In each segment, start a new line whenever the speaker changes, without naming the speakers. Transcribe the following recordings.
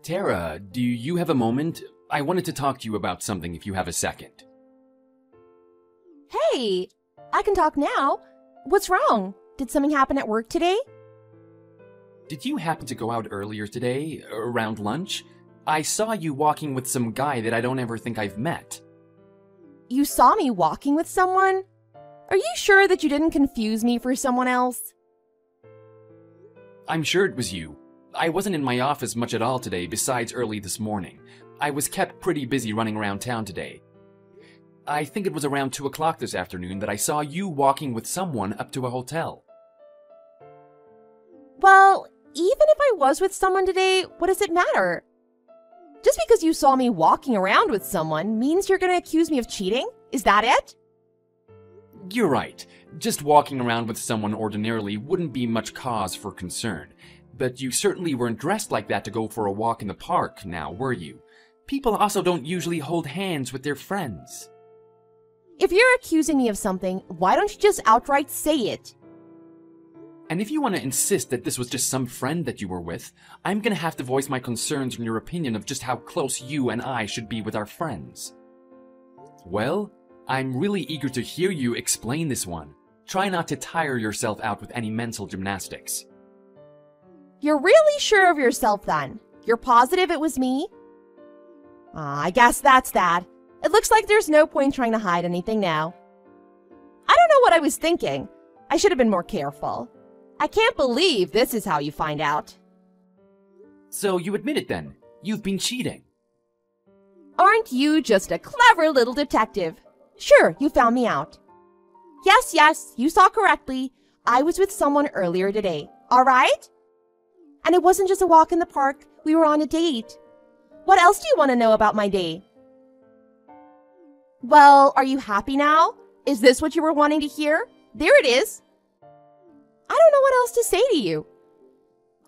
Tara, do you have a moment? I wanted to talk to you about something if you have a second.
Hey, I can talk now. What's wrong? Did something happen at work today?
Did you happen to go out earlier today, around lunch? I saw you walking with some guy that I don't ever think I've met.
You saw me walking with someone? Are you sure that you didn't confuse me for someone else?
I'm sure it was you. I wasn't in my office much at all today besides early this morning. I was kept pretty busy running around town today. I think it was around 2 o'clock this afternoon that I saw you walking with someone up to a hotel.
Well, even if I was with someone today, what does it matter? Just because you saw me walking around with someone means you're going to accuse me of cheating? Is that it?
You're right. Just walking around with someone ordinarily wouldn't be much cause for concern. But you certainly weren't dressed like that to go for a walk in the park now, were you? People also don't usually hold hands with their friends.
If you're accusing me of something, why don't you just outright say it?
And if you want to insist that this was just some friend that you were with, I'm gonna have to voice my concerns on your opinion of just how close you and I should be with our friends. Well, I'm really eager to hear you explain this one. Try not to tire yourself out with any mental gymnastics.
You're really sure of yourself then? You're positive it was me? I guess that's that. It looks like there's no point trying to hide anything now. I don't know what I was thinking. I should have been more careful. I can't believe this is how you find out.
So you admit it then? You've been cheating.
Aren't you just a clever little detective? Sure, you found me out. Yes, you saw correctly. I was with someone earlier today, all right? And it wasn't just a walk in the park. We were on a date. What else do you want to know about my day? Well, are you happy now? Is this what you were wanting to hear? There it is. I don't know what else to say to you.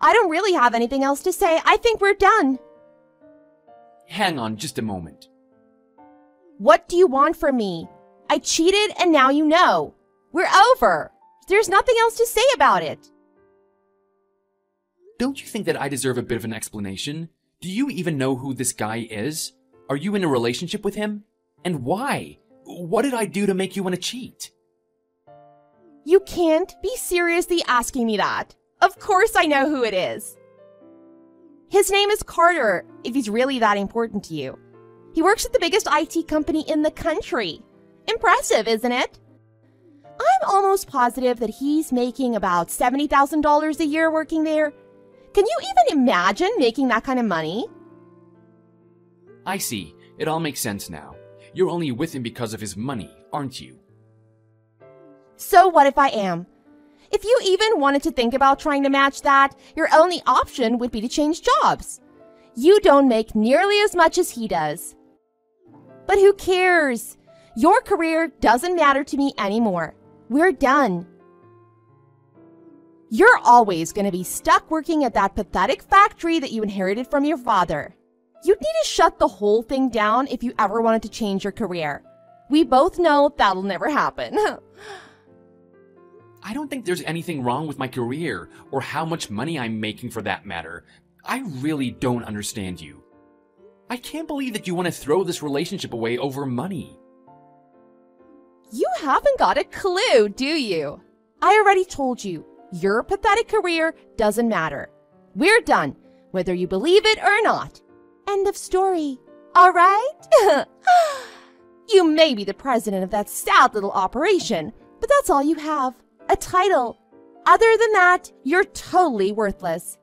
I don't really have anything else to say. I think we're done.
Hang on just a moment.
What do you want from me? I cheated and now you know. We're over. There's nothing else to say about it.
Don't you think that I deserve a bit of an explanation? Do you even know who this guy is? Are you in a relationship with him? And why? What did I do to make you want to cheat?
You can't be seriously asking me that. Of course I know who it is. His name is Carter, if he's really that important to you. He works at the biggest IT company in the country. Impressive, isn't it? I'm almost positive that he's making about $70,000 a year working there. Can you even imagine making that kind of money?
I see. It all makes sense now. You're only with him because of his money, aren't you?
So what if I am? If you even wanted to think about trying to match that, your only option would be to change jobs. You don't make nearly as much as he does. But who cares? Your career doesn't matter to me anymore. We're done. You're always going to be stuck working at that pathetic factory that you inherited from your father. You'd need to shut the whole thing down if you ever wanted to change your career. We both know that'll never happen.
I don't think there's anything wrong with my career, or how much money I'm making for that matter. I really don't understand you. I can't believe that you want to throw this relationship away over money.
You haven't got a clue, do you? I already told you, your pathetic career doesn't matter. We're done, whether you believe it or not. End of story. All right? You may be the president of that sad little operation, but that's all you have. A title. Other than that, you're totally worthless.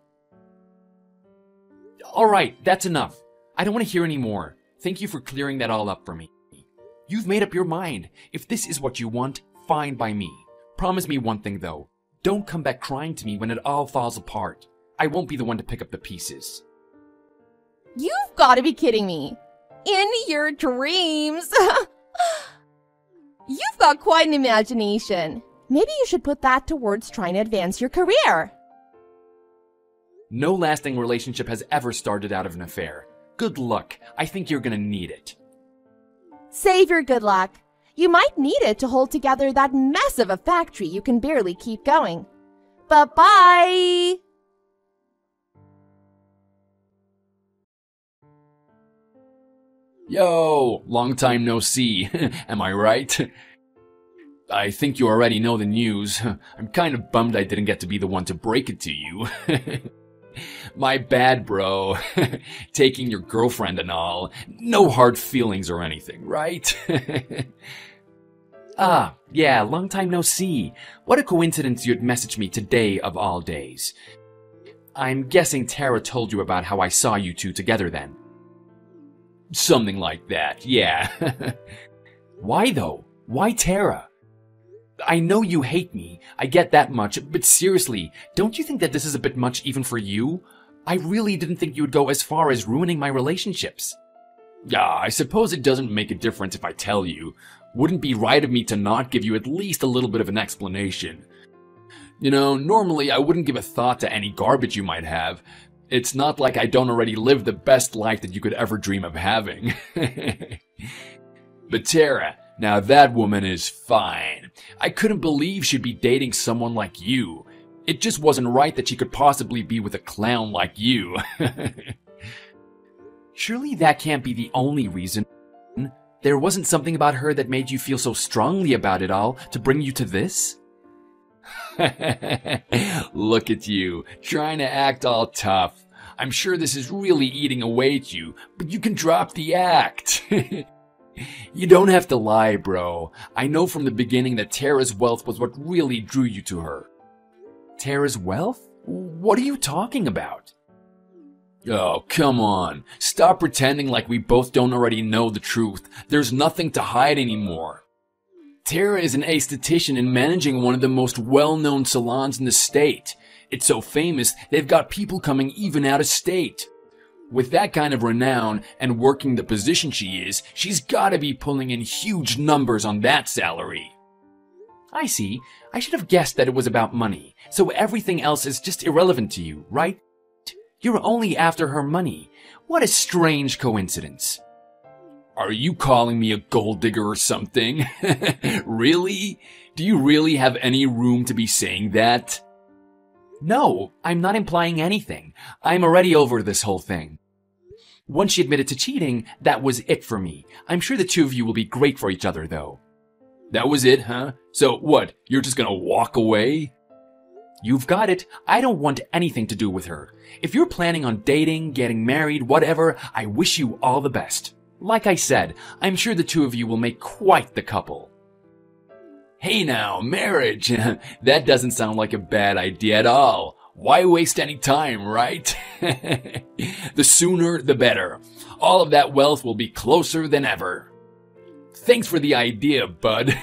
All right, that's enough. I don't want to hear any more. Thank you for clearing that all up for me. You've made up your mind. If this is what you want, fine by me. Promise me one thing though. Don't come back crying to me when it all falls apart. I won't be the one to pick up the pieces.
You've got to be kidding me. In your dreams. You've got quite an imagination. Maybe you should put that towards trying to advance your career.
No lasting relationship has ever started out of an affair. Good luck. I think you're gonna need it.
Save your good luck. You might need it to hold together that mess of a factory you can barely keep going. Bye-bye!
Yo, long time no see. Am I right? I think you already know the news. I'm kind of bummed I didn't get to be the one to break it to you. My bad, bro. Taking your girlfriend and all. No hard feelings or anything, right? Ah, yeah, long time no see. What a coincidence you'd message me today of all days. I'm guessing Tara told you about how I saw you two together then. Something like that, yeah. Why though? Why Tara? I know you hate me, I get that much, but seriously, don't you think that this is a bit much even for you? I really didn't think you would go as far as ruining my relationships. Yeah, I suppose it doesn't make a difference if I tell you. Wouldn't be right of me to not give you at least a little bit of an explanation. You know, normally I wouldn't give a thought to any garbage you might have. It's not like I don't already live the best life that you could ever dream of having. But Tara, now that woman is fine. I couldn't believe she'd be dating someone like you. It just wasn't right that she could possibly be with a clown like you. Surely that can't be the only reason. There wasn't something about her that made you feel so strongly about it all to bring you to this? Look at you, trying to act all tough. I'm sure this is really eating away at you, but you can drop the act. You don't have to lie, bro. I know from the beginning that Tara's wealth was what really drew you to her. Tara's wealth? What are you talking about? Oh, come on. Stop pretending like we both don't already know the truth. There's nothing to hide anymore. Tara is an aesthetician and managing one of the most well-known salons in the state. It's so famous, they've got people coming even out of state. With that kind of renown and working the position she is, she's gotta be pulling in huge numbers on that salary. I see. I should have guessed that it was about money, so everything else is just irrelevant to you, right? You're only after her money. What a strange coincidence. Are you calling me a gold digger or something? Really? Do you really have any room to be saying that? No, I'm not implying anything. I'm already over this whole thing. Once she admitted to cheating, that was it for me. I'm sure the two of you will be great for each other, though. That was it, huh? So what, you're just gonna walk away? You've got it. I don't want anything to do with her. If you're planning on dating, getting married, whatever, I wish you all the best. Like I said, I'm sure the two of you will make quite the couple. Hey now, marriage! That doesn't sound like a bad idea at all. Why waste any time, right? The sooner, the better. All of that wealth will be closer than ever. Thanks for the idea, bud.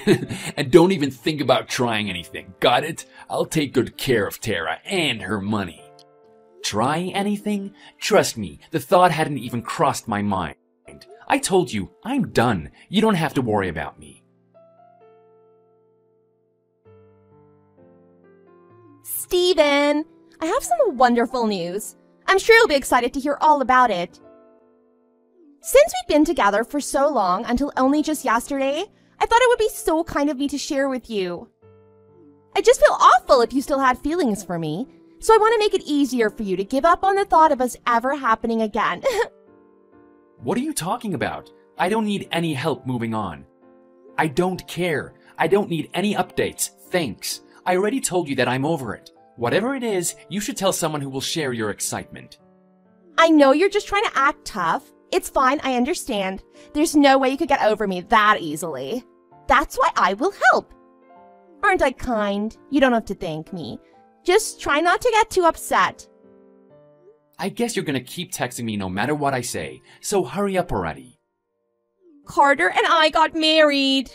And don't even think about trying anything. Got it? I'll take good care of Tara and her money. Try anything? Trust me, the thought hadn't even crossed my mind. I told you, I'm done. You don't have to worry about me.
Steven, I have some wonderful news. I'm sure you'll be excited to hear all about it. Since we've been together for so long until only just yesterday, I thought it would be so kind of me to share with you. I just feel awful if you still had feelings for me, so I want to make it easier for you to give up on the thought of us ever happening again.
What are you talking about? I don't need any help moving on. I don't care. I don't need any updates. Thanks. I already told you that I'm over it. Whatever it is, you should tell someone who will share your excitement.
I know you're just trying to act tough. It's fine, I understand. There's no way you could get over me that easily. That's why I will help. Aren't I kind? You don't have to thank me. Just try not to get too upset.
I guess you're gonna keep texting me no matter what I say, so hurry up already.
Carter and I got married.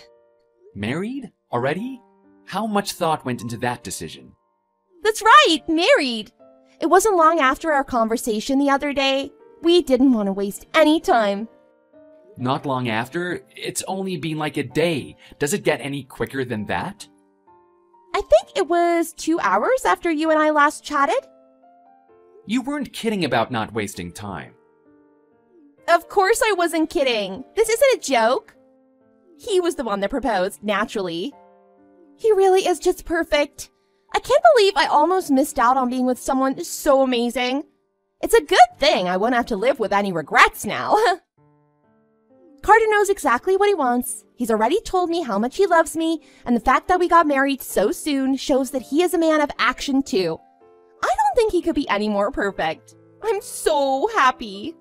Married? Already? How much thought went into that decision?
That's right, married. It wasn't long after our conversation the other day. We didn't want to waste any time.
Not long after? It's only been like a day. Does it get any quicker than that?
I think it was 2 hours after you and I last chatted.
You weren't kidding about not wasting time.
Of course I wasn't kidding. This isn't a joke. He was the one that proposed, naturally. He really is just perfect. I can't believe I almost missed out on being with someone so amazing. It's a good thing I won't have to live with any regrets now. Carter knows exactly what he wants. He's already told me how much he loves me, and the fact that we got married so soon shows that he is a man of action too. I don't think he could be any more perfect. I'm so happy.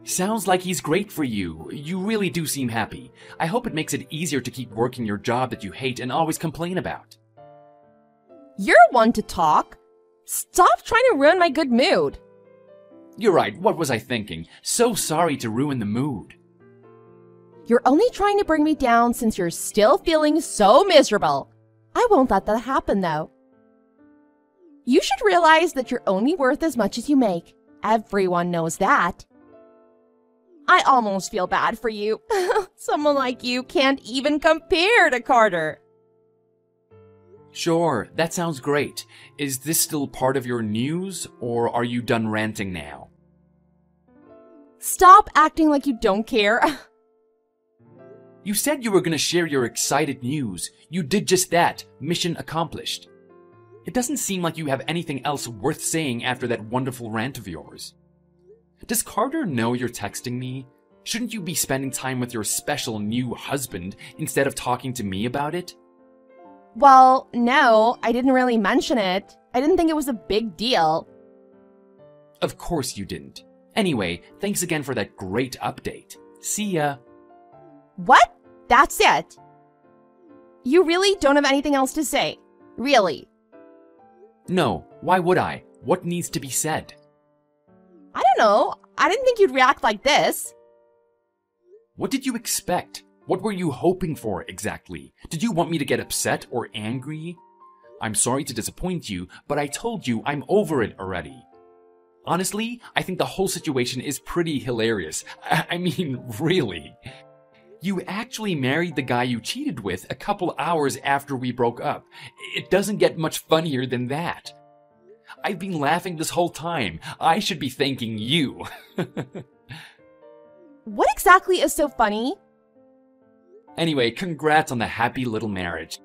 Sounds like he's great for you. You really do seem happy. I hope it makes it easier to keep working your job that you hate and always complain about.
You're one to talk. Stop trying to ruin my good mood.
You're right, what was I thinking? So sorry to ruin the mood.
You're only trying to bring me down since you're still feeling so miserable. I won't let that happen, though. You should realize that you're only worth as much as you make. Everyone knows that. I almost feel bad for you. Someone like you can't even compare to Carter.
Sure, that sounds great. Is this still part of your news, or are you done ranting now?
Stop acting like you don't care.
You said you were going to share your excited news. You did just that. Mission accomplished. It doesn't seem like you have anything else worth saying after that wonderful rant of yours. Does Carter know you're texting me? Shouldn't you be spending time with your special new husband instead of talking to me about it?
Well, no, I didn't really mention it. I didn't think it was a big deal.
Of course you didn't. Anyway, thanks again for that great update. See ya.
What? That's it? You really don't have anything else to say? Really?
No, why would I? What needs to be said?
I don't know. I didn't think you'd react like this.
What did you expect? What were you hoping for exactly? Did you want me to get upset or angry? I'm sorry to disappoint you, but I told you I'm over it already. Honestly, I think the whole situation is pretty hilarious. I mean, really. You actually married the guy you cheated with a couple hours after we broke up. It doesn't get much funnier than that. I've been laughing this whole time. I should be thanking you.
What exactly is so funny?
Anyway, congrats on the happy little marriage.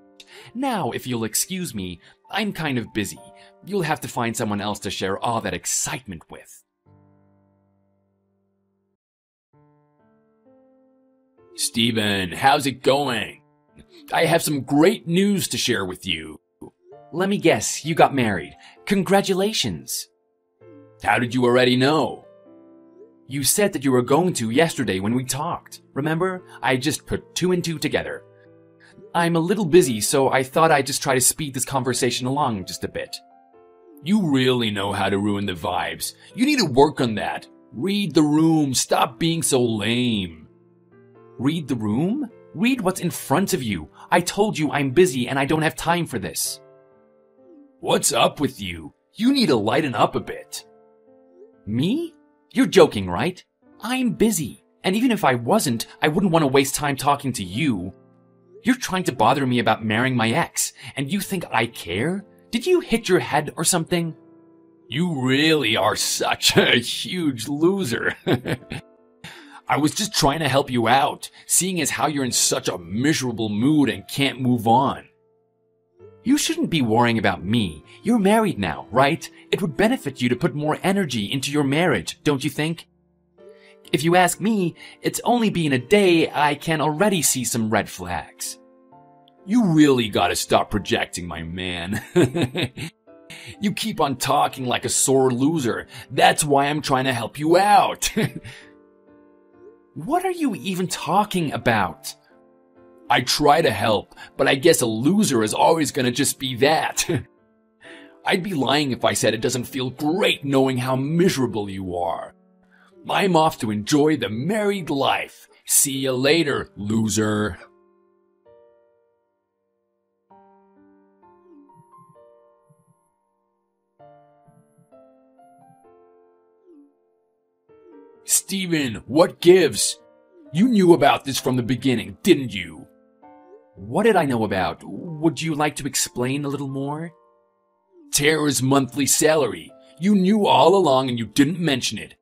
Now, if you'll excuse me, I'm kind of busy. You'll have to find someone else to share all that excitement with. Steven, how's it going? I have some great news to share with you. Let me guess, you got married. Congratulations. How did you already know? You said that you were going to yesterday when we talked. Remember? I just put 2 and 2 together. I'm a little busy, so I thought I'd just try to speed this conversation along just a bit. You really know how to ruin the vibes. You need to work on that. Read the room. Stop being so lame. Read the room? Read what's in front of you. I told you I'm busy and I don't have time for this. What's up with you? You need to lighten up a bit. Me? You're joking, right? I'm busy. And even if I wasn't, I wouldn't want to waste time talking to you. You're trying to bother me about marrying my ex, and you think I care? Did you hit your head or something? You really are such a huge loser. I was just trying to help you out, seeing as how you're in such a miserable mood and can't move on. You shouldn't be worrying about me. You're married now, right? It would benefit you to put more energy into your marriage, don't you think? If you ask me, it's only been a day, I can already see some red flags. You really gotta stop projecting, my man. You keep on talking like a sore loser. That's why I'm trying to help you out. What are you even talking about? I try to help, but I guess a loser is always gonna just be that. I'd be lying if I said it doesn't feel great knowing how miserable you are. I'm off to enjoy the married life. See you later, loser. Steven, what gives? You knew about this from the beginning, didn't you? What did I know about? Would you like to explain a little more? Tara's monthly salary. You knew all along and you didn't mention it.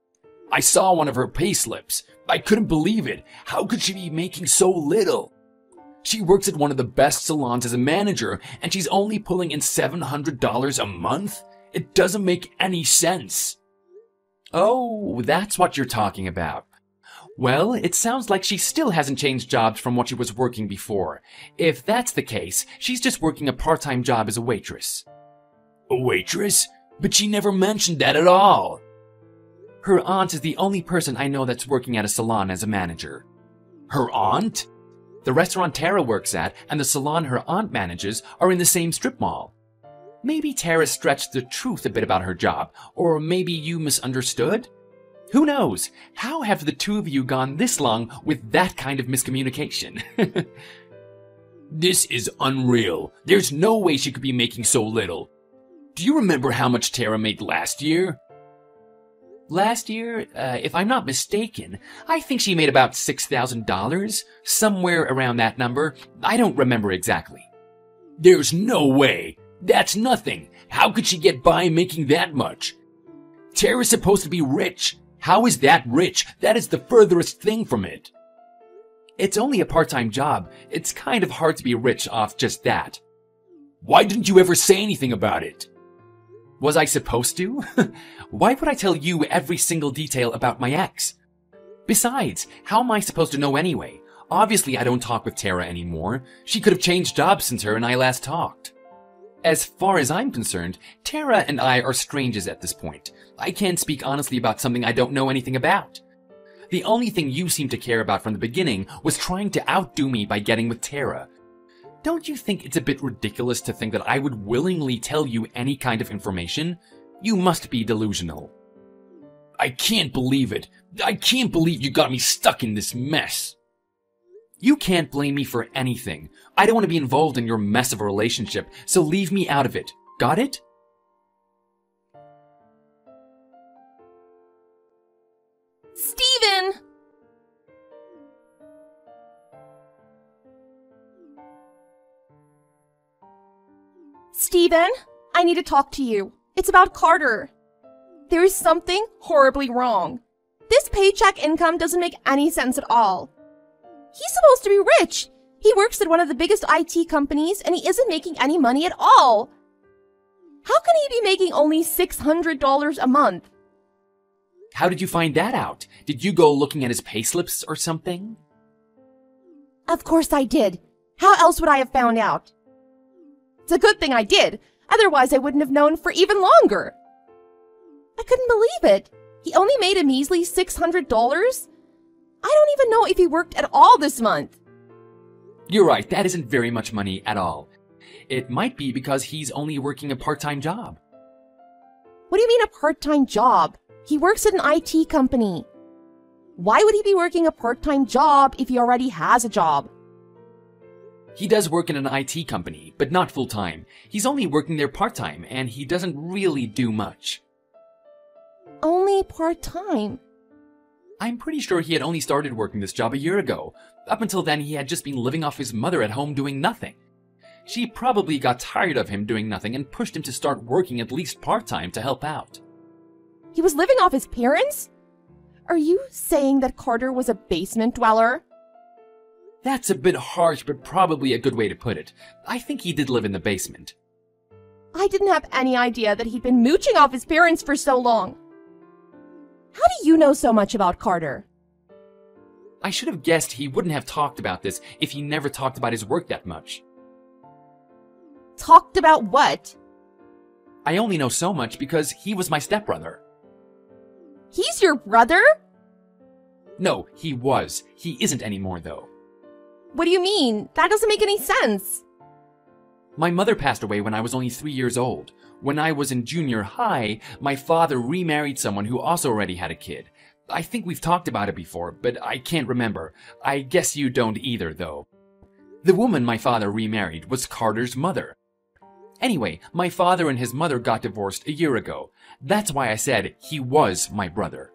I saw one of her payslips. I couldn't believe it. How could she be making so little? She works at one of the best salons as a manager, and she's only pulling in $700 a month? It doesn't make any sense. Oh, that's what you're talking about. Well, it sounds like she still hasn't changed jobs from what she was working before. If that's the case, she's just working a part-time job as a waitress.
A waitress? But she never mentioned that at all.
Her aunt is the only person I know that's working at a salon as a manager.
Her aunt?
The restaurant Tara works at and the salon her aunt manages are in the same strip mall. Maybe Tara stretched the truth a bit about her job, or maybe you misunderstood? Who knows? How have the two of you gone this long with that kind of miscommunication?
This is unreal. There's no way she could be making so little. Do you remember how much Tara made last year?
Last year, if I'm not mistaken, I think she made about $6,000, somewhere around that number. I don't remember exactly.
There's no way. That's nothing. How could she get by making that much? Tara's supposed to be rich. How is that rich? That is the furthest thing from it.
It's only a part-time job. It's kind of hard to be rich off just that.
Why didn't you ever say anything about it?
Was I supposed to? Why would I tell you every single detail about my ex? Besides, how am I supposed to know anyway? Obviously, I don't talk with Tara anymore. She could have changed jobs since her and I last talked. As far as I'm concerned, Tara and I are strangers at this point. I can't speak honestly about something I don't know anything about. The only thing you seem to care about from the beginning was trying to outdo me by getting with Tara. Don't you think it's a bit ridiculous to think that I would willingly tell you any kind of information? You must be delusional.
I can't believe it. I can't believe you got me stuck in this mess.
You can't blame me for anything. I don't want to be involved in your mess of a relationship, so leave me out of it. Got it?
Steven! Steven, I need to talk to you. It's about Carter. There is something horribly wrong. This paycheck income doesn't make any sense at all. He's supposed to be rich. He works at one of the biggest IT companies and he isn't making any money at all. How can he be making only $600 a month?
How did you find that out? Did you go looking at his payslips or something?
Of course I did. How else would I have found out? It's a good thing I did. Otherwise, I wouldn't have known for even longer. I couldn't believe it. He only made a measly $600? I don't even know if he worked at all this month.
You're right, that isn't very much money at all. It might be because he's only working a part-time job.
What do you mean a part-time job? He works at an IT company. Why would he be working a part-time job if he already has a job?
He does work in an IT company, but not full-time. He's only working there part-time, and he doesn't really do much.
Only part-time?
I'm pretty sure he had only started working this job a year ago. Up until then, he had just been living off his mother at home doing nothing. She probably got tired of him doing nothing and pushed him to start working at least part-time to help out.
He was living off his parents? Are you saying that Carter was a basement dweller?
That's a bit harsh, but probably a good way to put it. I think he did live in the basement.
I didn't have any idea that he'd been mooching off his parents for so long. How do you know so much about Carter?
I should have guessed he wouldn't have talked about this if he never talked about his work that much.
Talked about what?
I only know so much because he was my stepbrother.
He's your brother?
No, he was. He isn't anymore, though.
What do you mean? That doesn't make any sense.
My mother passed away when I was only 3 years old. When I was in junior high, my father remarried someone who also already had a kid. I think we've talked about it before, but I can't remember. I guess you don't either, though. The woman my father remarried was Carter's mother. Anyway, my father and his mother got divorced a year ago. That's why I said he was my brother.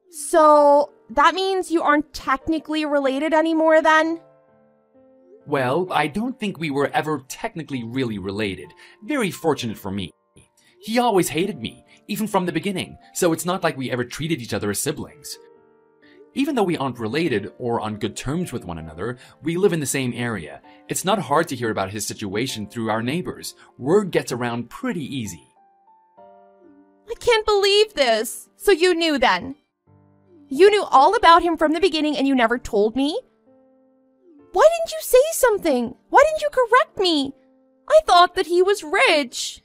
So, that means you aren't technically related anymore then?
Well, I don't think we were ever technically really related. Very fortunate for me. He always hated me, even from the beginning, so it's not like we ever treated each other as siblings. Even though we aren't related or on good terms with one another, we live in the same area. It's not hard to hear about his situation through our neighbors. Word gets around pretty easy.
I can't believe this. So you knew then? You knew all about him from the beginning and you never told me? Why didn't you say something? Why didn't you correct me? I thought that he was rich.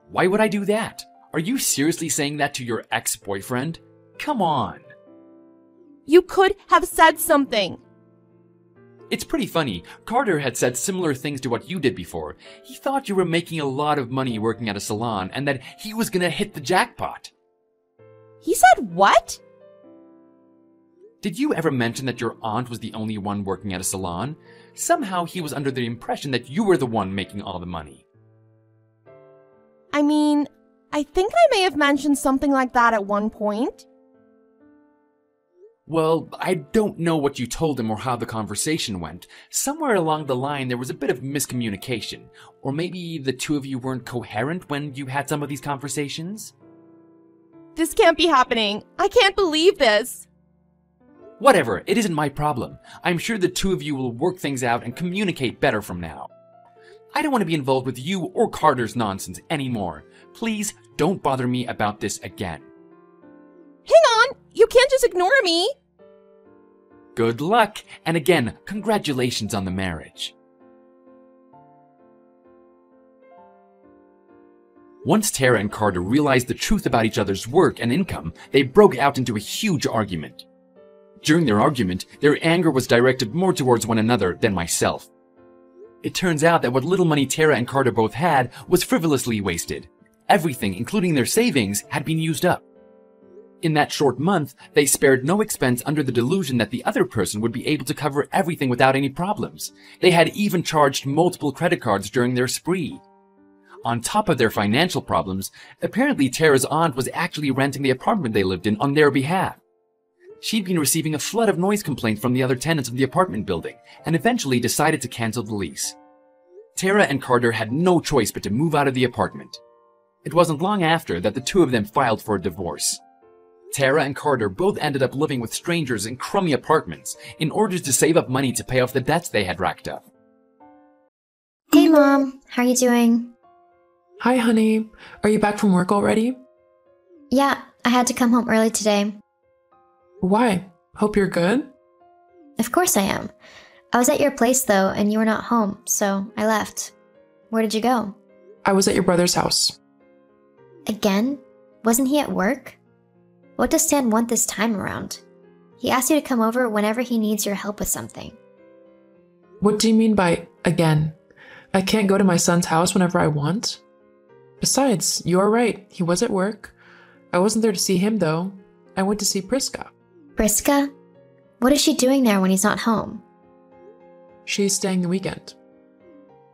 Why would I do that? Are you seriously saying that to your ex-boyfriend? Come on.
You could have said something.
It's pretty funny. Carter had said similar things to what you did before. He thought you were making a lot of money working at a salon and that he was gonna hit the jackpot.
He said what?
Did you ever mention that your aunt was the only one working at a salon? Somehow he was under the impression that you were the one making all the money.
I mean, I think I may have mentioned something like that at one point.
Well, I don't know what you told him or how the conversation went. Somewhere along the line there was a bit of miscommunication. Or maybe the two of you weren't coherent when you had some of these conversations?
This can't be happening. I can't believe this.
Whatever, it isn't my problem. I'm sure the two of you will work things out and communicate better from now. I don't want to be involved with you or Carter's nonsense anymore. Please don't bother me about this again.
Hang on! You can't just ignore me!
Good luck, and again, congratulations on the marriage. Once Tara and Carter realized the truth about each other's work and income, they broke out into a huge argument. During their argument, their anger was directed more towards one another than myself. It turns out that what little money Tara and Carter both had was frivolously wasted. Everything, including their savings, had been used up. In that short month, they spared no expense under the delusion that the other person would be able to cover everything without any problems. They had even charged multiple credit cards during their spree. On top of their financial problems, apparently Tara's aunt was actually renting the apartment they lived in on their behalf. She'd been receiving a flood of noise complaints from the other tenants of the apartment building, and eventually decided to cancel the lease. Tara and Carter had no choice but to move out of the apartment. It wasn't long after that the two of them filed for a divorce. Tara and Carter both ended up living with strangers in crummy apartments in order to save up money to pay off the debts they had racked up.
Hey Mom, how are you doing?
Hi honey, are you back from work already?
Yeah, I had to come home early today.
Why? Hope you're good?
Of course I am. I was at your place though, and you were not home, so I left. Where did you go?
I was at your brother's house.
Again? Wasn't he at work? What does Stan want this time around? He asked you to come over whenever he needs your help with something.
What do you mean by again? I can't go to my son's house whenever I want? Besides, you are right, he was at work. I wasn't there to see him though. I went to see Priska.
Priska? What is she doing there when he's not home?
She's staying the weekend.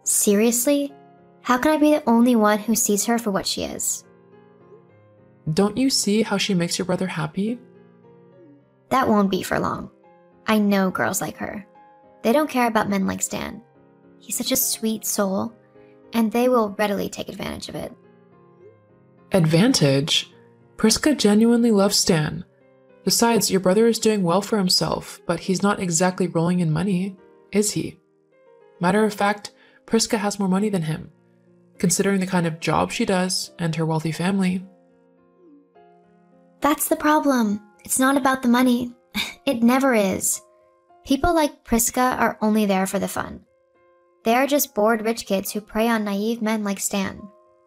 Seriously? How can I be the only one who sees her for what she is?
Don't you see how she makes your brother happy?
That won't be for long. I know girls like her. They don't care about men like Stan. He's such a sweet soul, and they will readily take advantage of it.
Advantage? Priska genuinely loves Stan. Besides, your brother is doing well for himself, but he's not exactly rolling in money, is he? Matter of fact, Priska has more money than him, considering the kind of job she does and her wealthy family.
That's the problem. It's not about the money. It never is. People like Priska are only there for the fun. They are just bored rich kids who prey on naive men like Stan.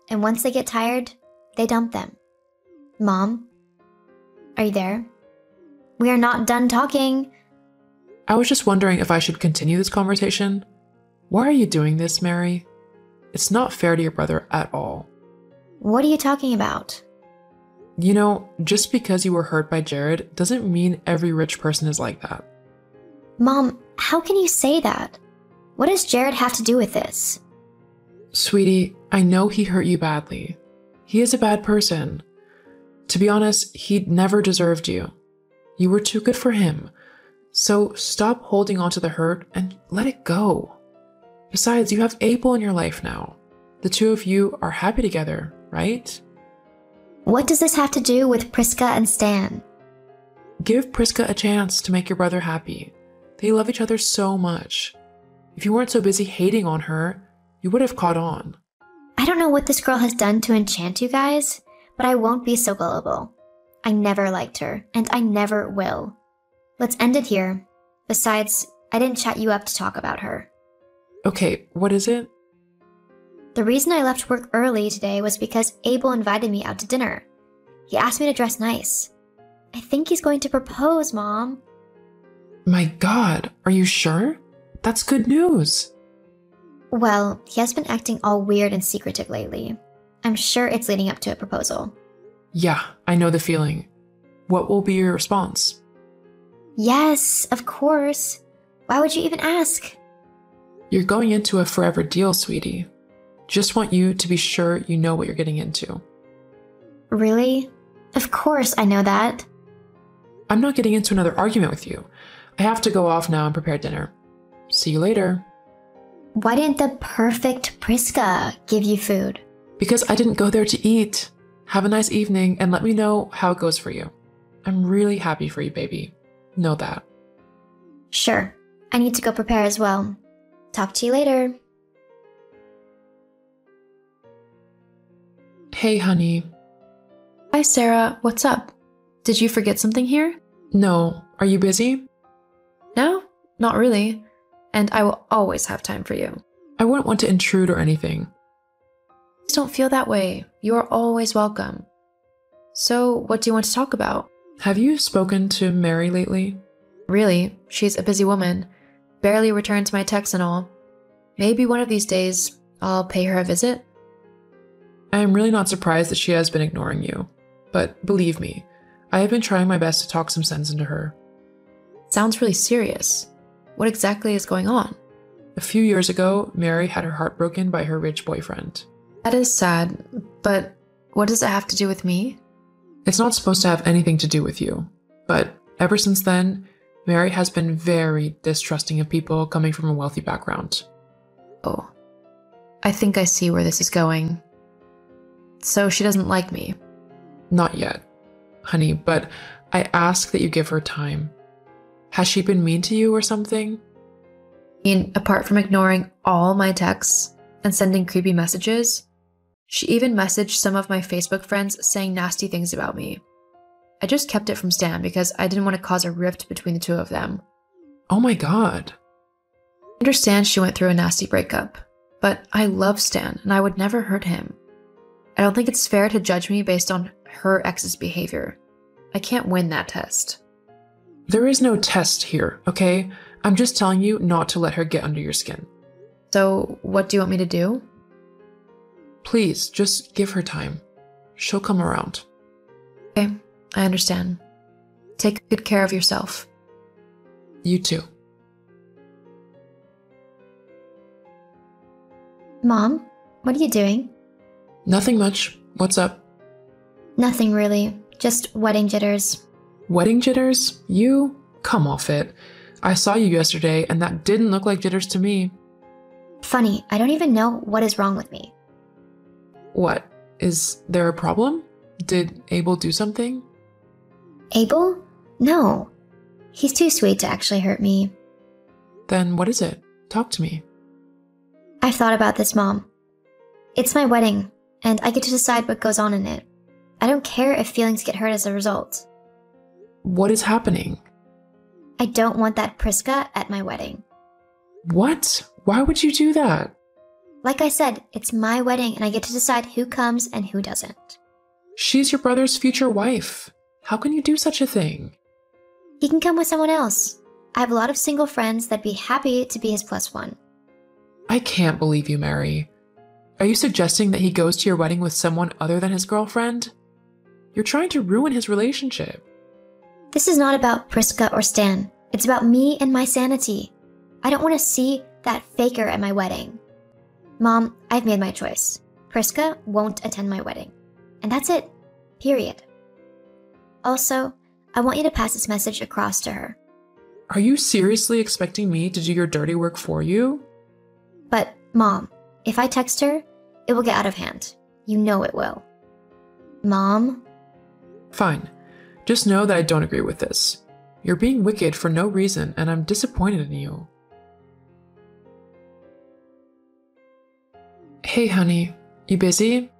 And once they get tired, they dump them. Mom? Are you there? We are not done talking.
I was just wondering if I should continue this conversation. Why are you doing this, Mary? It's not fair to your brother at all.
What are you talking about?
You know, just because you were hurt by Jared doesn't mean every rich person is like that.
Mom, how can you say that? What does Jared have to do with this?
Sweetie, I know he hurt you badly. He is a bad person. To be honest, he never deserved you. You were too good for him. So stop holding on to the hurt and let it go. Besides, you have Abel in your life now. The two of you are happy together, right?
What does this have to do with Priska and Stan?
Give Priska a chance to make your brother happy. They love each other so much. If you weren't so busy hating on her, you would have caught on.
I don't know what this girl has done to enchant you guys, but I won't be so gullible. I never liked her, and I never will. Let's end it here. Besides, I didn't chat you up to talk about her.
Okay, what is it?
The reason I left work early today was because Abel invited me out to dinner. He asked me to dress nice. I think he's going to propose, Mom.
My God, are you sure? That's good news.
Well, he has been acting all weird and secretive lately. I'm sure it's leading up to a proposal.
Yeah, I know the feeling. What will be your response?
Yes, of course. Why would you even ask?
You're going into a forever deal, sweetie. Just want you to be sure you know what you're getting into.
Really? Of course I know that.
I'm not getting into another argument with you. I have to go off now and prepare dinner. See you later.
Why didn't the perfect Priska give you food?
Because I didn't go there to eat. Have a nice evening and let me know how it goes for you. I'm really happy for you, baby. Know that.
Sure. I need to go prepare as well. Talk to you later.
Hey, honey.
Hi, Sarah. What's up? Did you forget something here?
No. Are you busy?
No, not really. And I will always have time for you.
I wouldn't want to intrude or anything.
Please don't feel that way. You are always welcome. So, what do you want to talk about?
Have you spoken to Mary lately?
Really, she's a busy woman. Barely returns my texts and all. Maybe one of these days, I'll pay her a visit.
I am really not surprised that she has been ignoring you. But believe me, I have been trying my best to talk some sense into her.
Sounds really serious. What exactly is going on?
A few years ago, Mary had her heart broken by her rich boyfriend.
That is sad, but what does it have to do with me?
It's not supposed to have anything to do with you. But ever since then, Mary has been very distrusting of people coming from a wealthy background.
Oh, I think I see where this is going. So she doesn't like me.
Not yet, honey, but I ask that you give her time. Has she been mean to you or something?
I mean, apart from ignoring all my texts and sending creepy messages, she even messaged some of my Facebook friends saying nasty things about me. I just kept it from Stan because I didn't want to cause a rift between the two of them.
Oh my God.
I understand she went through a nasty breakup, but I love Stan and I would never hurt him. I don't think it's fair to judge me based on her ex's behavior. I can't win that test.
There is no test here, okay? I'm just telling you not to let her get under your skin.
So, what do you want me to do?
Please, just give her time. She'll come around.
Okay, I understand. Take good care of yourself.
You too.
Mom, what are you doing?
Nothing much. What's up?
Nothing really. Just wedding jitters.
Wedding jitters? You? Come off it. I saw you yesterday, and that didn't look like jitters to me.
Funny, I don't even know what is wrong with me.
What? Is there a problem? Did Abel do something?
Abel? No. He's too sweet to actually hurt me.
Then what is it? Talk to me.
I've thought about this, Mom. It's my wedding, and I get to decide what goes on in it. I don't care if feelings get hurt as a result.
What is happening?
I don't want that Priska at my wedding.
What? Why would you do that?
Like I said, it's my wedding and I get to decide who comes and who doesn't.
She's your brother's future wife. How can you do such a thing?
He can come with someone else. I have a lot of single friends that'd be happy to be his plus one.
I can't believe you, Mary. Are you suggesting that he goes to your wedding with someone other than his girlfriend? You're trying to ruin his relationship.
This is not about Priska or Stan. It's about me and my sanity. I don't want to see that faker at my wedding. Mom, I've made my choice. Priska won't attend my wedding. And that's it. Period. Also, I want you to pass this message across to her.
Are you seriously expecting me to do your dirty work for you?
But, Mom, if I text her, it will get out of hand. You know it will. Mom?
Fine. Just know that I don't agree with this. You're being wicked for no reason, and I'm disappointed in you. Hey, honey. You busy?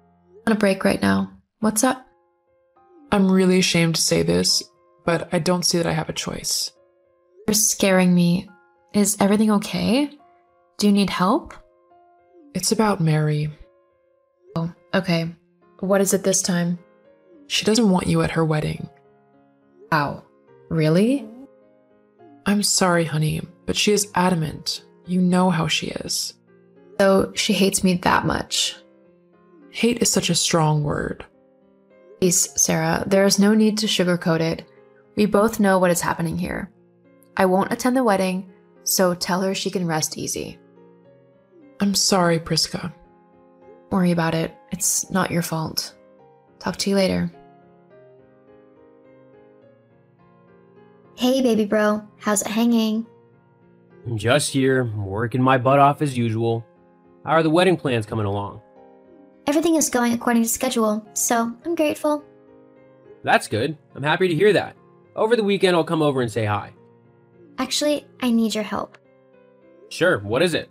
On a break right now. What's up?
I'm really ashamed to say this, but I don't see that I have a choice.
You're scaring me. Is everything okay? Do you need help?
It's about Mary.
Oh, okay. What is it this time?
She doesn't want you at her wedding.
Wow. Really?
I'm sorry, honey, but she is adamant. You know how she is.
So she hates me that much.
Hate is such a strong word.
Please, Sarah, there is no need to sugarcoat it. We both know what is happening here. I won't attend the wedding, so tell her she can rest easy.
I'm sorry, Priska.
Don't worry about it. It's not your fault. Talk to you later.
Hey, baby bro. How's it hanging?
I'm just here, working my butt off as usual. How are the wedding plans coming along?
Everything is going according to schedule, so I'm grateful.
That's good. I'm happy to hear that. Over the weekend, I'll come over and say hi.
Actually, I need your help.
Sure, what is it?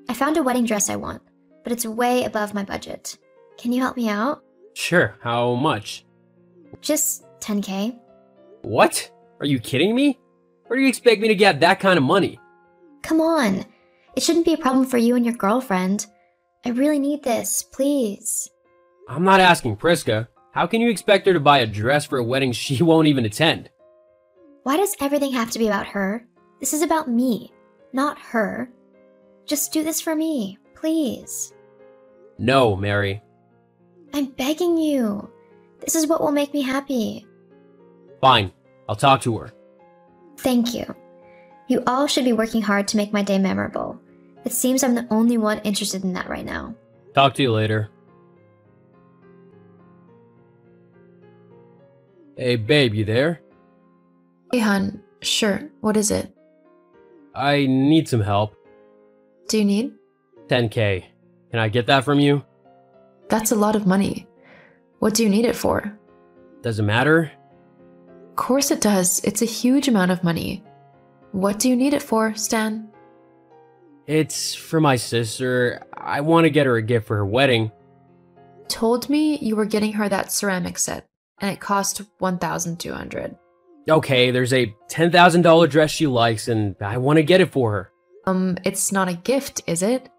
I found a wedding dress I want, but it's way above my budget. Can you help me out?
Sure, how much?
Just 10K.
What? Are you kidding me? Where do you expect me to get that kind of money?
Come on. It shouldn't be a problem for you and your girlfriend. I really need this, please.
I'm not asking Priska. How can you expect her to buy a dress for a wedding she won't even attend?
Why does everything have to be about her? This is about me, not her. Just do this for me, please.
No, Mary.
I'm begging you. This is what will make me happy.
Fine, I'll talk to her.
Thank you. You all should be working hard to make my day memorable. It seems I'm the only one interested in that right now.
Talk to you later. Hey, babe, you there?
Hey, hun. Sure. What is it?
I need some help.
Do you need?
10K. Can I get that from you?
That's a lot of money. What do you need it for?
Does it matter?
Of course it does. It's a huge amount of money. What do you need it for, Stan?
It's for my sister. I want to get her a gift for her wedding.
You told me you were getting her that ceramic set, and it cost $1,200.
Okay, there's a $10,000 dress she likes, and I want to get it for her.
It's not a gift, is it?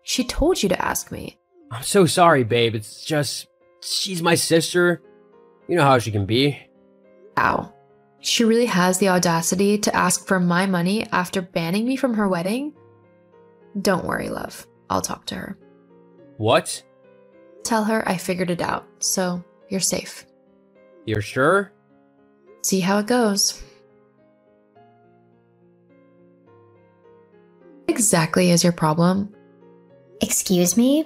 She told you to ask me.
I'm so sorry, babe. It's just, she's my sister. You know how she can be.
Ow. She really has the audacity to ask for my money after banning me from her wedding? Don't worry, love. I'll talk to her.
What?
Tell her I figured it out, so you're safe.
You're sure?
See how it goes. What exactly is your problem?
Excuse me?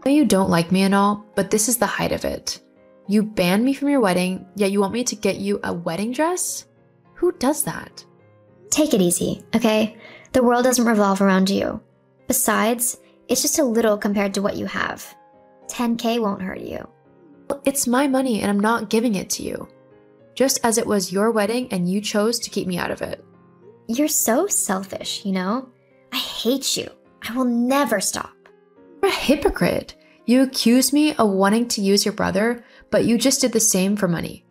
I know you don't like me and all, but this is the height of it. You banned me from your wedding, yet you want me to get you a wedding dress? Who does that?
Take it easy, okay? The world doesn't revolve around you. Besides, it's just a little compared to what you have. 10K won't hurt you.
Well, it's my money and I'm not giving it to you. Just as it was your wedding and you chose to keep me out of it.
You're so selfish, you know? I hate you. I will never stop.
You're a hypocrite. You accuse me of wanting to use your brother, but you just did the same for money.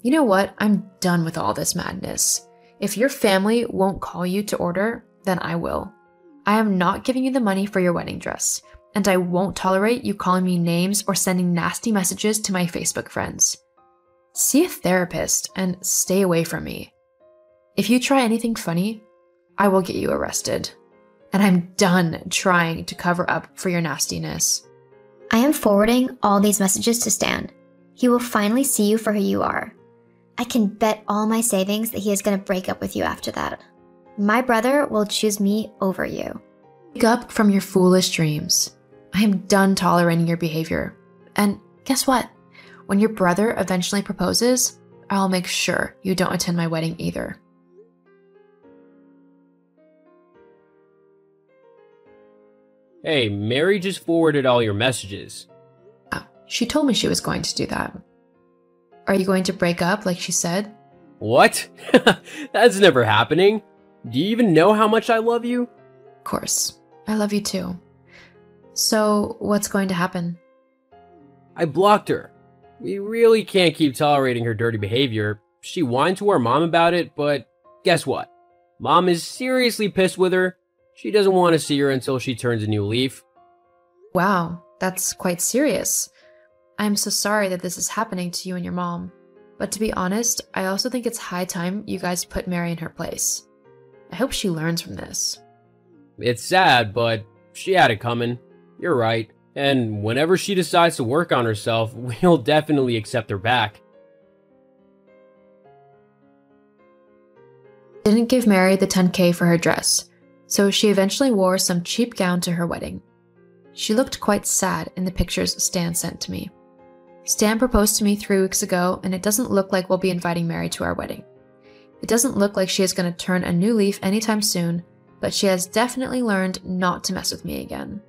You know what? I'm done with all this madness. If your family won't call you to order, then I will. I am not giving you the money for your wedding dress, and I won't tolerate you calling me names or sending nasty messages to my Facebook friends. See a therapist and stay away from me. If you try anything funny, I will get you arrested. And I'm done trying to cover up for your nastiness.
I am forwarding all these messages to Stan. He will finally see you for who you are. I can bet all my savings that he is going to break up with you after that. My brother will choose me over you.
Wake up from your foolish dreams. I am done tolerating your behavior. And guess what? When your brother eventually proposes, I'll make sure you don't attend my wedding either.
Hey, Mary just forwarded all your messages.
Oh, she told me she was going to do that. Are you going to break up like she said?
What? That's never happening. Do you even know how much I love you?
Of course. I love you too. So, what's going to happen?
I blocked her. We really can't keep tolerating her dirty behavior. She whined to her mom about it, but guess what? Mom is seriously pissed with her. She doesn't want to see her until she turns a new leaf.
Wow, that's quite serious. I'm so sorry that this is happening to you and your mom. But to be honest, I also think it's high time you guys put Mary in her place. I hope she learns from this.
It's sad, but she had it coming. You're right. And whenever she decides to work on herself, we'll definitely accept her back.
Didn't give Mary the 10K for her dress, so she eventually wore some cheap gown to her wedding. She looked quite sad in the pictures Stan sent to me. Stan proposed to me 3 weeks ago, and it doesn't look like we'll be inviting Mary to our wedding. It doesn't look like she is going to turn a new leaf anytime soon, but she has definitely learned not to mess with me again.